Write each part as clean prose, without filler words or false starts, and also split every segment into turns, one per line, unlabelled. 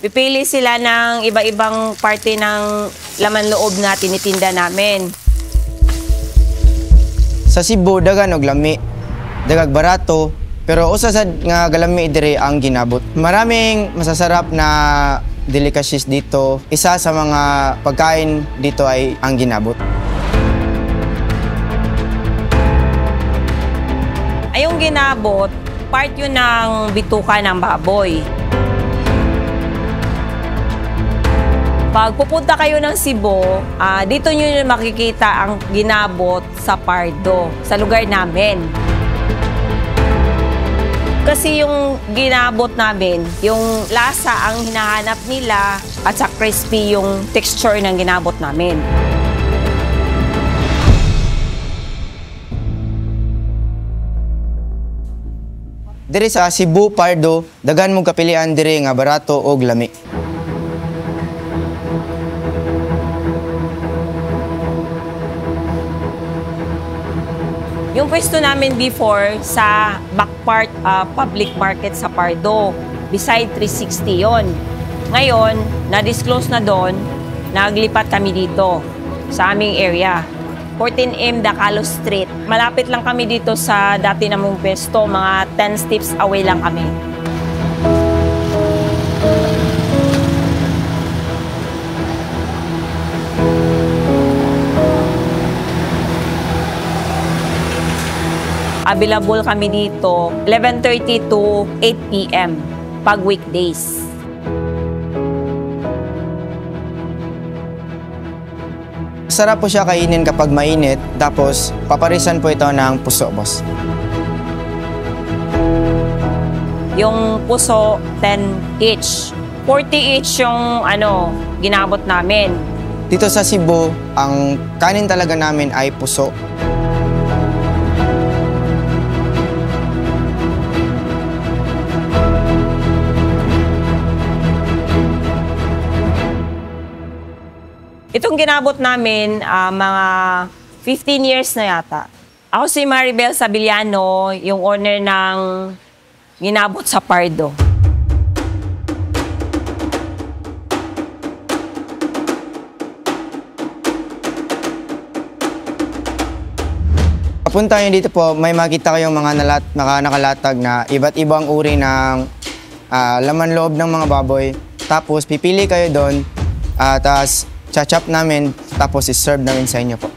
Pipili sila ng iba-ibang parte ng laman loob na tinitinda namin.
Sa Cebu, dagan og lami, dagag barato, pero usa sad nga galami diri ang ginabot. Maraming masasarap na delicacies dito. Isa sa mga pagkain dito ay ang ginabot.
Ay, yung ginabot, part yun ng bituka ng baboy. Pag pupunta kayo ng Cebu, dito nyo makikita ang ginabot sa Pardo, sa lugar namin. Kasi yung ginabot namin, yung lasa ang hinahanap nila at sa crispy yung texture ng ginabot namin.
Diri sa Cebu, Pardo, daghan mong kapilian diri nga barato og lami.
Yung pwesto namin before sa back part public market sa Pardo, beside 360 yon. Ngayon, na-disclose na doon, naglipat kami dito sa aming area. 14M Dacalo Street. Malapit lang kami dito sa dati namong pwesto, mga 10 steps away lang kami. Available kami dito 11:30 to 8 p.m. pag weekdays.
Sarap po siya kainin kapag mainit, tapos paparisan po ito ng puso, boss.
Yung puso, 10 each. 40 each yung ginabot namin.
Dito sa Cebu, ang kanin talaga namin ay puso.
Itong ginabot namin, mga 15 years na yata. Ako si Maribel Sabiliano, yung owner ng ginabot sa Pardo.
Papunta nyo dito po, may makita kayong mga nakalatag na iba't ibang uri ng laman loob ng mga baboy. Tapos pipili kayo doon, tapos cha-chop namin, tapos i-serve namin sa inyo po.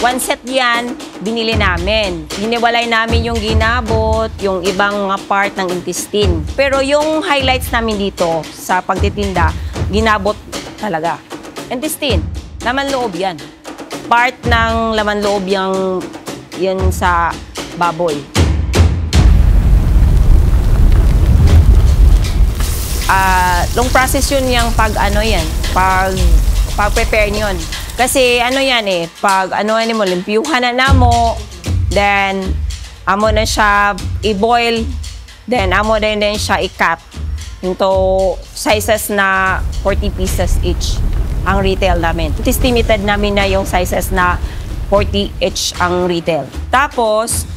One set yan, binili namin. Hiniwalay namin yung ginabot, yung ibang mga part ng intestine. Pero yung highlights namin dito sa pagtitinda, ginabot talaga. Intestine, laman loob yan. Part ng laman loob yung yan sa baboy. Long process yun yung pag-prepare yun. Kasi yan pag mo, limpiuhan na namo, then amo na siya i-boil, then amo din siya i-cut into sizes na 40 pieces each ang retail namin. Estimated namin na yung sizes na 40 each ang retail. Tapos,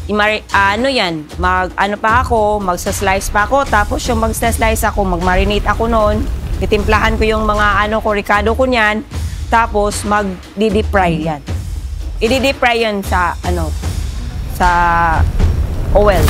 magsa-slice pa ako. Tapos yung magsa-slice ako, mag-marinate ako noon. Titimplahan ko yung mga ricado ko niyan. Tapos, mag-deep fry yan. I-deep fry yan sa oil.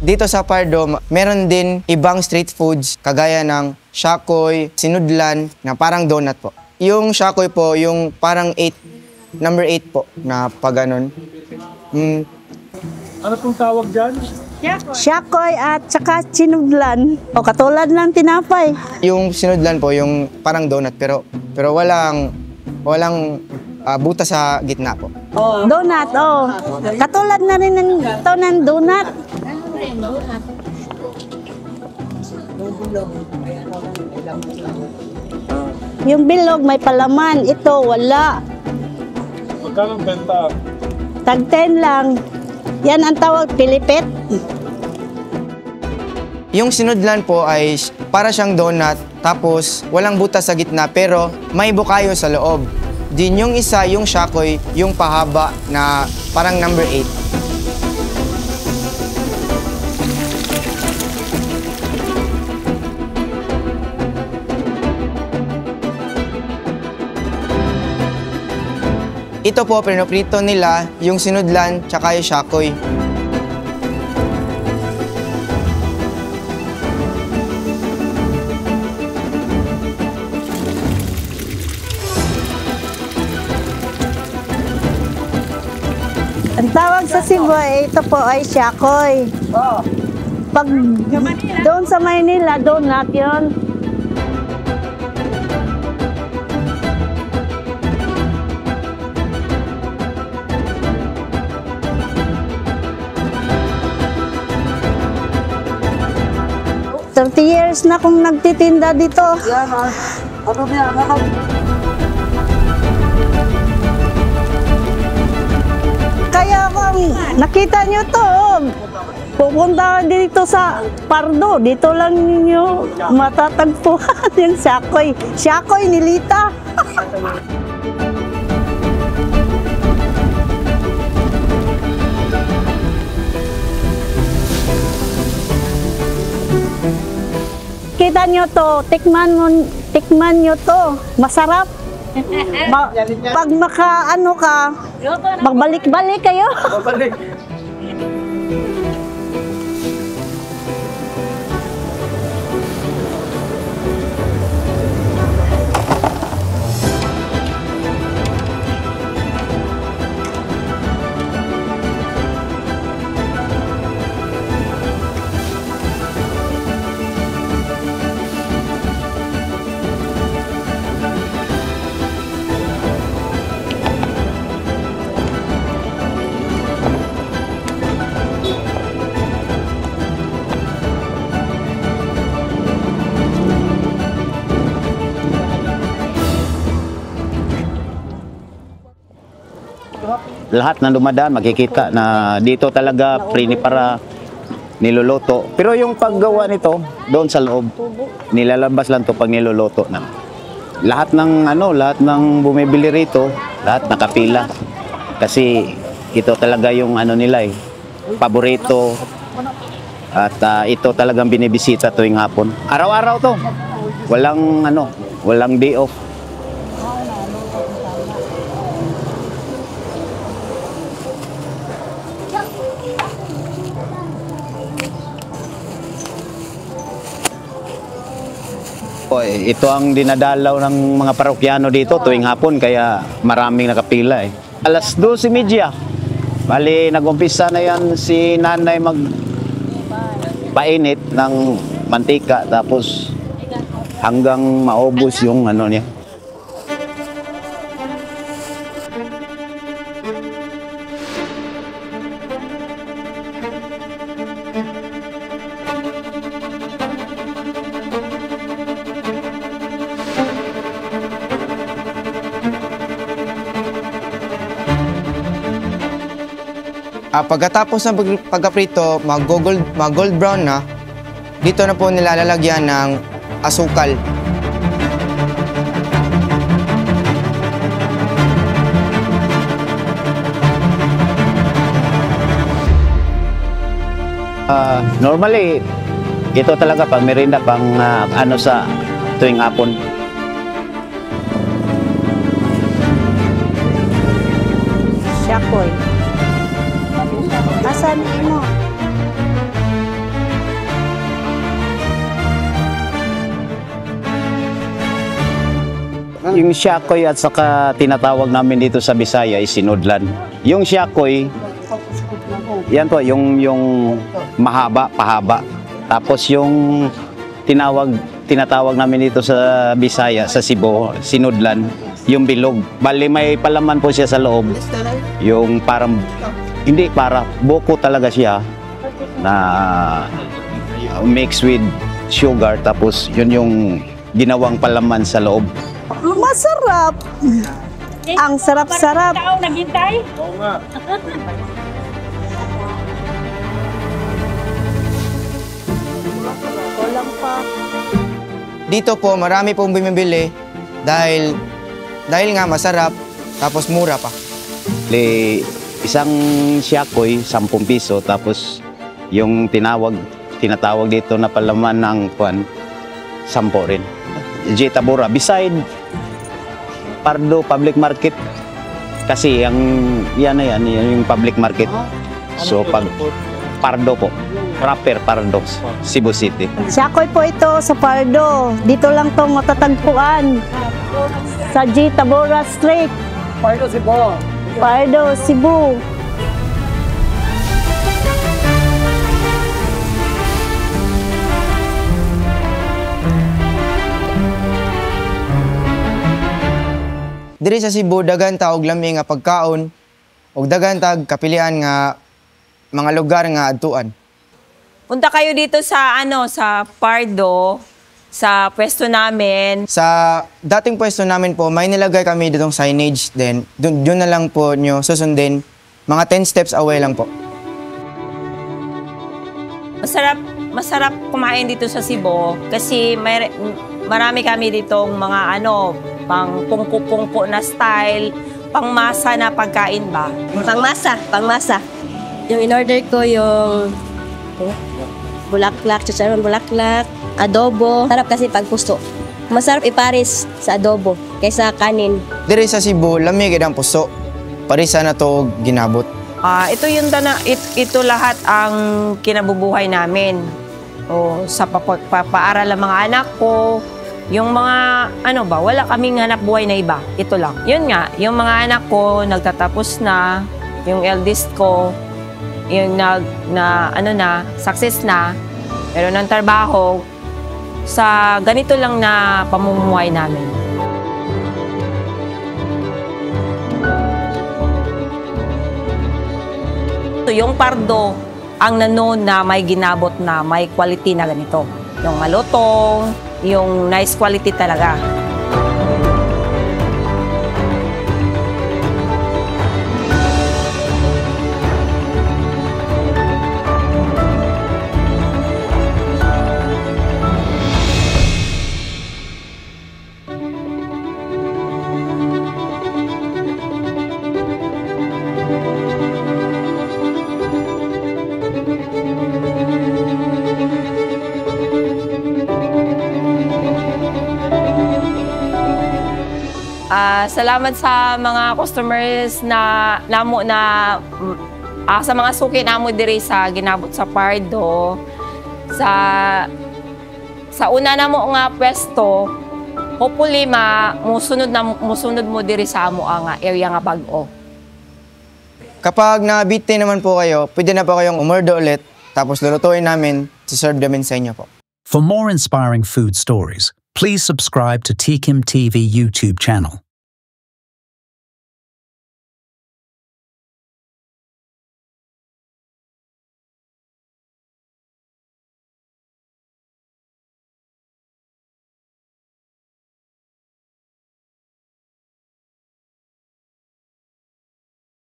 Dito sa Pardo, meron din ibang street foods kagaya ng shakoy, sinudlan, na parang donut po. Yung shakoy po, yung parang number 8 po na pag-ganon.
Ano pong tawag dyan?
Shakoy at saka sinudlan. O katulad ng tinapay.
Yung sinudlan po, yung parang donut, pero walang butas sa gitna po.
Donut, oh. Katulad na rin ng ito ng donut. Yung bilog may palaman, ito wala.
Magkano benta?
Tag 10 lang. Yan ang tawag pilipit.
Yung sinudlan po ay para siyang donut, tapos walang butas sa gitna pero may bukayo sa loob. Din yung isa, yung shakoy, yung pahaba na parang number 8. Ito po, pinoprito nila yung sinudlan tsaka yung shakoy.
Ang tawag sa Cebu, ito po ay shakoy. Pag doon sa Maynila, donut yun. "30 years na akong nagtitinda dito. Kaya kung nakita nyo to, pupunta dito sa Pardo, dito lang ninyo matatagpuan yung shakoy. Shakoy ni Lita. Kita nyo to, tikman nyo to, masarap. Pag maka-ano ka, magbalik-balik kayo.
Lahat na dumadaan, makikita na dito talaga para niluluto. Pero yung paggawa nito, doon sa loob, nilalabas lang to pag niluluto na. Lahat ng bumibili rito, lahat nakapila. Kasi ito talaga yung nila paborito. At ito talagang binibisita tuwing hapon. Araw-araw to. Walang day off. Ito ang dinadalaw ng mga parokyano dito tuwing hapon, kaya maraming nakapila. Alas 12:30. Bali, nag-umpisa na yan si nanay magpainit ng mantika, tapos hanggang maubos yung niya.
Pagkatapos ng pagkaprito, mag-gold brown na, dito na po nilalagyan ng asukal.
Normally, ito talaga pang merienda, pang sa tuwing hapon.
Shakoy. Asan mo?
Yung shakoy at saka tinatawag namin dito sa Bisaya is sinudlan. Yung shakoy, yan po, yung mahaba, pahaba. Tapos yung tinatawag namin dito sa Bisaya, sa Cebu, sinudlan. yung bilog. Bali may palaman po siya sa loob. Yung parang, hindi para, buko talaga siya na mix with sugar. Tapos yun yung ginawang palaman sa loob.
Masarap. Ang sarap-sarap.
Oo nga.
Walang pa.
Dito po, marami pong bumibili dahil nga masarap, tapos mura pa.
Isang siyakoy, 10 piso. Tapos yung tinatawag dito na palaman ng 10 rin. Jita Bora. Beside Pardo Public Market. Kasi yan yung public market. So pag Pardo po, proper Pardo, Cebu City.
Siakoy po ito sa Pardo. Dito lang to matatagpuan. Sa G. Tabora Street.
Pardo si Bo.
Pardo, Cebu.
Diri sa Cebu, dagan ta og lami nga pagkaon, ug dagan tag kapilian nga mga lugar nga adtuan.
Punta kayo dito sa sa Pardo, sa pwesto namin.
Sa dating pwesto namin po, may nilagay kami ditong signage din. Doon na lang po nyo susundin. Mga 10 steps away lang po.
Masarap kumain dito sa Cebu kasi marami kami ditong mga pang pungko-pungko na style, pangmasa na pagkain ba?
Pangmasa. Yung in-order ko yung bulaklak, chicharon bulaklak, adobo. Sarap kasi pag puso. Masarap iparis sa adobo kaysa kanin.
Diri sa Cebu, lami gid ang puso. Parisa na to ginabot.
Ito lahat ang kinabubuhay namin. Sa papaaral ng mga anak ko, yung mga wala kaming hanap buhay na iba. Ito lang. Yun nga, yung mga anak ko nagtatapos na, yung eldest ko, yung success na, meron ng trabaho, sa ganito lang na pamumuhay namin. Yung Pardo, ang nanon na may ginabot na may quality na ganito. Yung malutong, yung nice quality talaga. Salamat sa mga customers sa mga suki namo diri sa ginabot sa Pardo. Sa una namo nga pwesto, hopefully musunod mo diri sa amo nga area nga bag-o.
Kapag nabiti naman po kayo, pwede na po kayong umorder ulit, tapos lulutuin namin, serve namin sa inyo po.
For more inspiring food stories, please subscribe to Tikim TV YouTube channel.